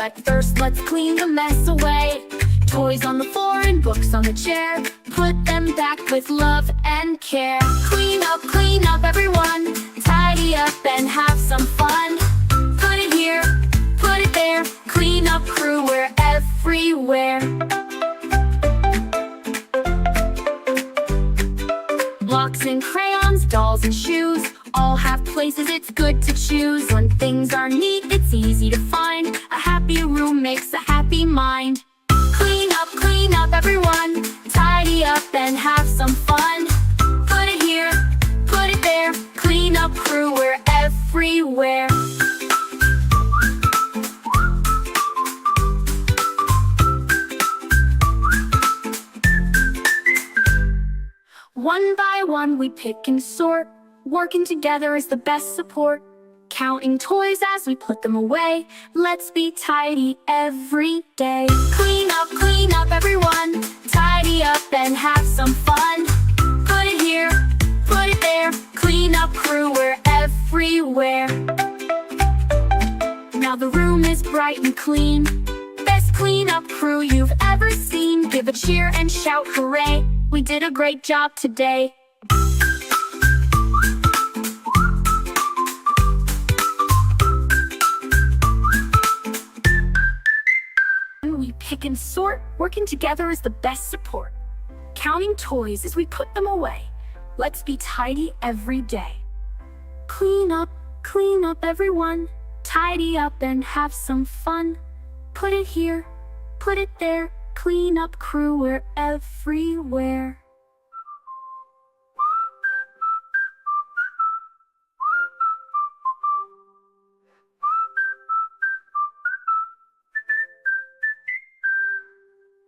But first let's clean the mess away. Toys on the floor and books on the chair. Put them back with love and care. Clean up everyone. Tidy up and have some fun. Put it here, put it there. Clean up crew, we're everywhere. Blocks and crayons, dolls and shoes all have places it's good to choose. When things are neat, it's easy to find. A happy room makes a happy mind. Clean up everyone. Tidy up and have some fun. Put it here, put it there. Clean up crew, we're everywhere. One by one we pick and sort. Working together is the best support. Counting toys as we put them away. Let's be tidy every day. Clean up everyone. Tidy up and have some fun. Put it here, put it there. Clean up crew, we're everywhere. Now the room is bright and clean. Best cleanup crew you've ever seen. Give a cheer and shout hooray. We did a great job today. We pick and sort. Working together is the best support. Counting toys as we put them away. Let's be tidy every day. Clean up everyone. Tidy up and have some fun. Put it here, put it there. Clean up crew, we're everywhere.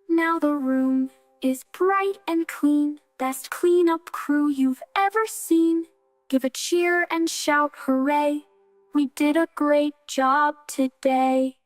Now the room is bright and clean. Best cleanup crew you've ever seen. Give a cheer and shout hooray. We did a great job today.